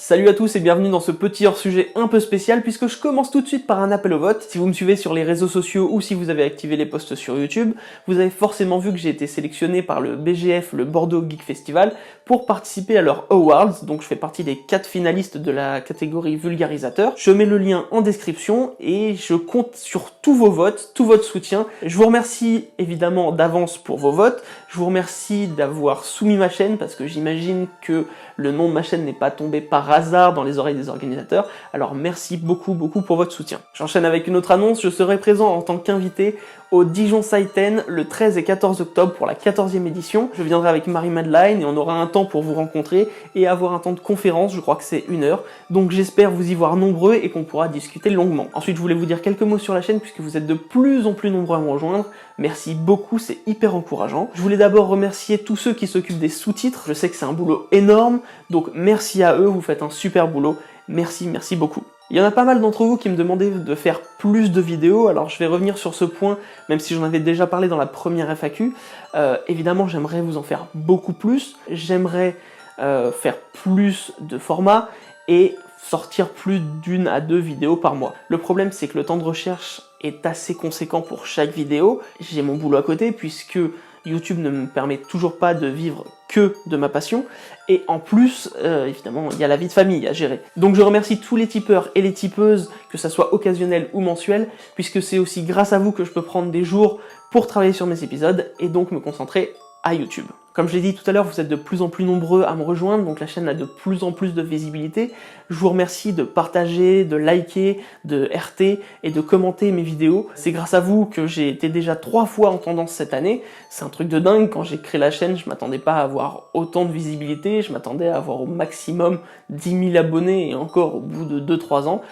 Salut à tous et bienvenue dans ce petit hors-sujet un peu spécial puisque je commence tout de suite par un appel au vote. Si vous me suivez sur les réseaux sociaux ou si vous avez activé les posts sur YouTube, vous avez forcément vu que j'ai été sélectionné par le BGF, le Bordeaux Geek Festival, pour participer à leur Awards. Donc je fais partie des 4 finalistes de la catégorie vulgarisateur. Je mets le lien en description et je compte sur tous vos votes, tout votre soutien. Je vous remercie évidemment d'avance pour vos votes. Je vous remercie d'avoir soumis ma chaîne parce que j'imagine que le nom de ma chaîne n'est pas tombé par hasard dans les oreilles des organisateurs, alors merci beaucoup pour votre soutien. J'enchaîne avec une autre annonce, je serai présent en tant qu'invité au Dijon Sci-10 le 13 et 14 octobre pour la 14e édition. Je viendrai avec Marie-Madeleine et on aura un temps pour vous rencontrer et avoir un temps de conférence, je crois que c'est 1 heure, donc j'espère vous y voir nombreux et qu'on pourra discuter longuement. Ensuite je voulais vous dire quelques mots sur la chaîne puisque vous êtes de plus en plus nombreux à me rejoindre. Merci beaucoup, c'est hyper encourageant. Je voulais d'abord remercier tous ceux qui s'occupent des sous-titres, je sais que c'est un boulot énorme, donc merci à eux, vous faites un super boulot, merci beaucoup. Il y en a pas mal d'entre vous qui me demandaient de faire plus de vidéos, alors je vais revenir sur ce point, même si j'en avais déjà parlé dans la première FAQ. Évidemment, j'aimerais vous en faire beaucoup plus, j'aimerais faire plus de formats et sortir plus d'1 à 2 vidéos par mois. Le problème, c'est que le temps de recherche est assez conséquent pour chaque vidéo. J'ai mon boulot à côté puisque YouTube ne me permet toujours pas de vivre que de ma passion, et en plus, évidemment, il y a la vie de famille à gérer. Donc je remercie tous les tipeurs et les tipeuses, que ça soit occasionnel ou mensuel, puisque c'est aussi grâce à vous que je peux prendre des jours pour travailler sur mes épisodes, et donc me concentrer à YouTube. Comme je l'ai dit tout à l'heure, vous êtes de plus en plus nombreux à me rejoindre, donc la chaîne a de plus en plus de visibilité. Je vous remercie de partager, de liker, de RT et de commenter mes vidéos. C'est grâce à vous que j'ai été déjà 3 fois en tendance cette année. C'est un truc de dingue, quand j'ai créé la chaîne, je m'attendais pas à avoir autant de visibilité, je m'attendais à avoir au maximum 10 000 abonnés et encore au bout de 2-3 ans.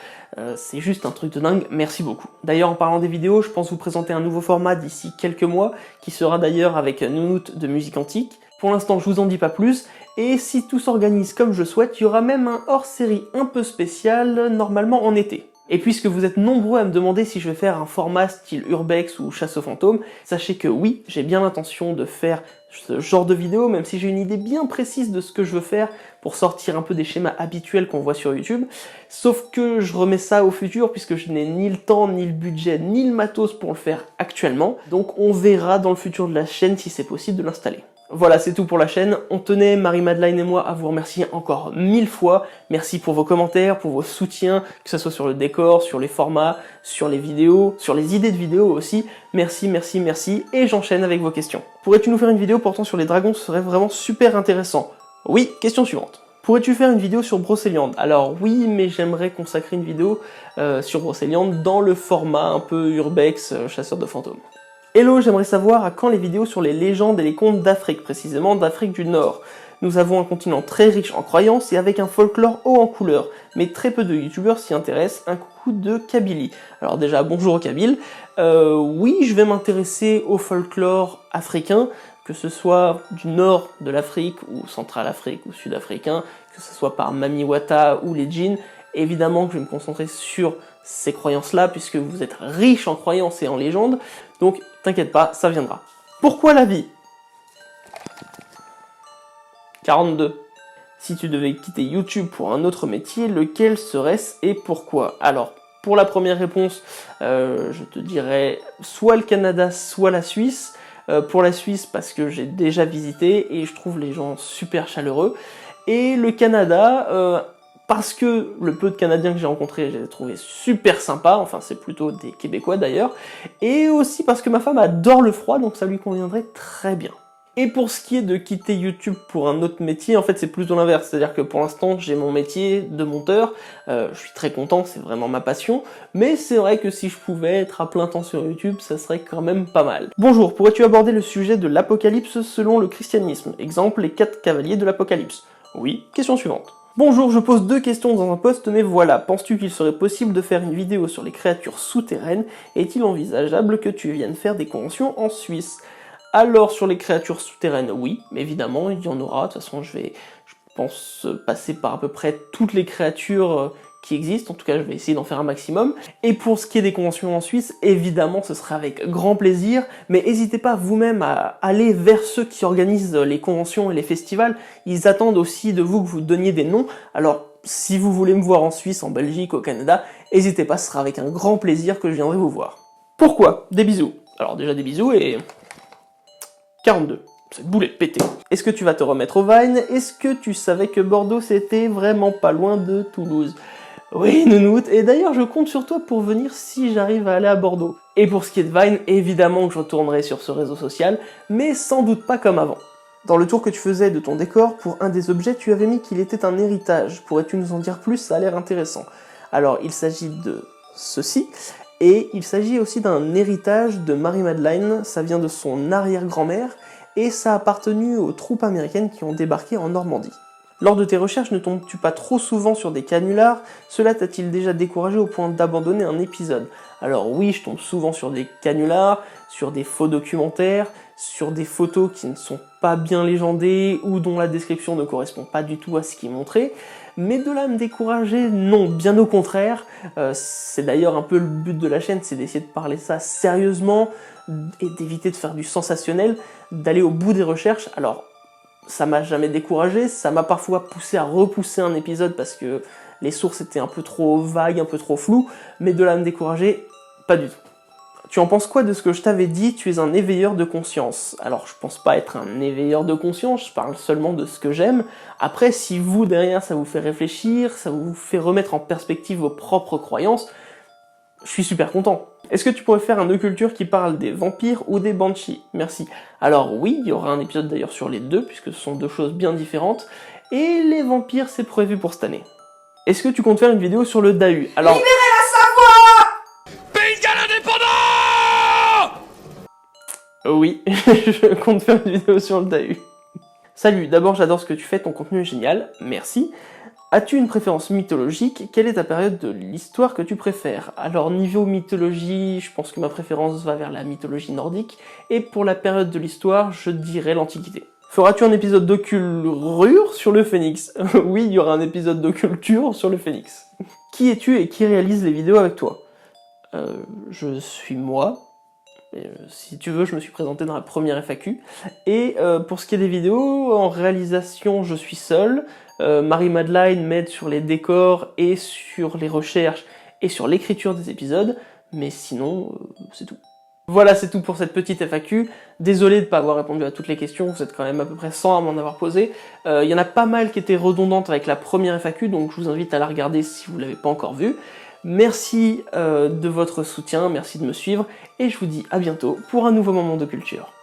C'est juste un truc de dingue, merci beaucoup. D'ailleurs, en parlant des vidéos, je pense vous présenter un nouveau format d'ici quelques mois, qui sera d'ailleurs avec Nounout de Musique Antique. Pour l'instant, je vous en dis pas plus, et si tout s'organise comme je souhaite, il y aura même un hors-série un peu spécial, normalement en été. Et puisque vous êtes nombreux à me demander si je vais faire un format style Urbex ou Chasse aux fantômes, sachez que oui, j'ai bien l'intention de faire ce genre de vidéo, même si j'ai une idée bien précise de ce que je veux faire pour sortir un peu des schémas habituels qu'on voit sur YouTube, sauf que je remets ça au futur puisque je n'ai ni le temps, ni le budget, ni le matos pour le faire actuellement, donc on verra dans le futur de la chaîne si c'est possible de l'installer. Voilà, c'est tout pour la chaîne. On tenait, Marie-Madeleine et moi, à vous remercier encore 1000 fois. Merci pour vos commentaires, pour vos soutiens, que ce soit sur le décor, sur les formats, sur les vidéos, sur les idées de vidéos aussi. Merci, et j'enchaîne avec vos questions. Pourrais-tu nous faire une vidéo portant sur les dragons? Ce serait vraiment super intéressant. Oui, question suivante. Pourrais-tu faire une vidéo sur Brocéliande? Alors oui, mais j'aimerais consacrer une vidéo sur Brocéliande dans le format un peu Urbex, chasseur de fantômes. Hello, j'aimerais savoir à quand les vidéos sur les légendes et les contes d'Afrique, précisément d'Afrique du Nord. Nous avons un continent très riche en croyances et avec un folklore haut en couleurs, mais très peu de youtubeurs s'y intéressent. Un coucou de Kabylie. Alors déjà, bonjour Kabyle. Oui, je vais m'intéresser au folklore africain, que ce soit du nord de l'Afrique, ou central-Afrique, ou sud-africain, que ce soit par Mami Wata ou les djinns. Évidemment que je vais me concentrer sur ces croyances-là, puisque vous êtes riche en croyances et en légendes, donc t'inquiète pas, ça viendra. Pourquoi la vie? 42. Si tu devais quitter YouTube pour un autre métier, lequel serait-ce et pourquoi? Alors, pour la première réponse, je te dirais soit le Canada, soit la Suisse. Pour la Suisse, parce que j'ai déjà visité et je trouve les gens super chaleureux. Et le Canada, parce que le peu de Canadiens que j'ai rencontrés, je les ai trouvés super sympas, enfin c'est plutôt des Québécois d'ailleurs, et aussi parce que ma femme adore le froid, donc ça lui conviendrait très bien. Et pour ce qui est de quitter YouTube pour un autre métier, en fait c'est plutôt l'inverse, c'est-à-dire que pour l'instant j'ai mon métier de monteur, je suis très content, c'est vraiment ma passion, mais c'est vrai que si je pouvais être à plein temps sur YouTube, ça serait quand même pas mal. Bonjour, pourrais-tu aborder le sujet de l'apocalypse selon le christianisme? Exemple, les 4 cavaliers de l'apocalypse. Oui, question suivante. Bonjour, je pose 2 questions dans un post, mais voilà, penses-tu qu'il serait possible de faire une vidéo sur les créatures souterraines? Est-il envisageable que tu viennes faire des conventions en Suisse? Alors, sur les créatures souterraines, oui, évidemment, il y en aura, de toute façon je pense passer par à peu près toutes les créatures qui existent, en tout cas je vais essayer d'en faire un maximum. Et pour ce qui est des conventions en Suisse, évidemment ce sera avec grand plaisir, mais n'hésitez pas vous-même à aller vers ceux qui organisent les conventions et les festivals, ils attendent aussi de vous que vous donniez des noms. Alors si vous voulez me voir en Suisse, en Belgique, au Canada, n'hésitez pas, ce sera avec un grand plaisir que je viendrai vous voir. Pourquoi? Des bisous. Alors déjà des bisous et... 42. Cette boule est pétée. Est-ce que tu vas te remettre au Vine? Est-ce que tu savais que Bordeaux c'était vraiment pas loin de Toulouse? Oui, nounoute, et d'ailleurs je compte sur toi pour venir si j'arrive à aller à Bordeaux. Et pour ce qui est de Vine, évidemment que je retournerai sur ce réseau social, mais sans doute pas comme avant. Dans le tour que tu faisais de ton décor, pour un des objets, tu avais mis qu'il était un héritage. Pourrais-tu nous en dire plus? Ça a l'air intéressant. Alors, il s'agit de ceci, et il s'agit aussi d'un héritage de Marie-Madeleine, ça vient de son arrière-grand-mère, et ça a appartenu aux troupes américaines qui ont débarqué en Normandie. Lors de tes recherches, ne tombes-tu pas trop souvent sur des canulars? Cela t'a-t-il déjà découragé au point d'abandonner un épisode? Alors oui, je tombe souvent sur des canulars, sur des faux documentaires, sur des photos qui ne sont pas bien légendées ou dont la description ne correspond pas du tout à ce qui est montré, mais de là à me décourager, non, bien au contraire. C'est d'ailleurs un peu le but de la chaîne, c'est d'essayer de parler ça sérieusement et d'éviter de faire du sensationnel, d'aller au bout des recherches. Alors, ça m'a jamais découragé, ça m'a parfois poussé à repousser un épisode parce que les sources étaient un peu trop vagues, un peu trop floues, mais de là à me décourager, pas du tout. Tu en penses quoi de ce que je t'avais dit? Tu es un éveilleur de conscience. Alors je pense pas être un éveilleur de conscience, je parle seulement de ce que j'aime. Après, si vous derrière ça vous fait réfléchir, ça vous fait remettre en perspective vos propres croyances, je suis super content. Est-ce que tu pourrais faire un occulture qui parle des vampires ou des banshees? Merci. Alors oui, il y aura un épisode d'ailleurs sur les deux, puisque ce sont deux choses bien différentes, et les vampires c'est prévu pour cette année. Est-ce que tu comptes faire une vidéo sur le Dahu? Alors... Libérez la Savoie! Pays indépendant! Oui, je compte faire une vidéo sur le Dahu. Salut, d'abord j'adore ce que tu fais, ton contenu est génial, merci. As-tu une préférence mythologique? Quelle est ta période de l'histoire que tu préfères? Alors niveau mythologie, je pense que ma préférence va vers la mythologie nordique, et pour la période de l'histoire, je dirais l'Antiquité. Feras-tu un épisode d'occulture sur le Phénix? Oui, il y aura un épisode d'occulture sur le Phénix. Qui es-tu et qui réalise les vidéos avec toi? Je suis moi. Si tu veux, je me suis présenté dans la première FAQ. Et pour ce qui est des vidéos, en réalisation, je suis seul. Marie-Madeleine m'aide sur les décors et sur les recherches et sur l'écriture des épisodes, mais sinon, c'est tout. Voilà, c'est tout pour cette petite FAQ. Désolé de ne pas avoir répondu à toutes les questions, vous êtes quand même à peu près 100 à m'en avoir posé. Il y en a pas mal qui étaient redondantes avec la première FAQ, donc je vous invite à la regarder si vous ne l'avez pas encore vue. Merci de votre soutien, merci de me suivre, et je vous dis à bientôt pour un nouveau moment de culture.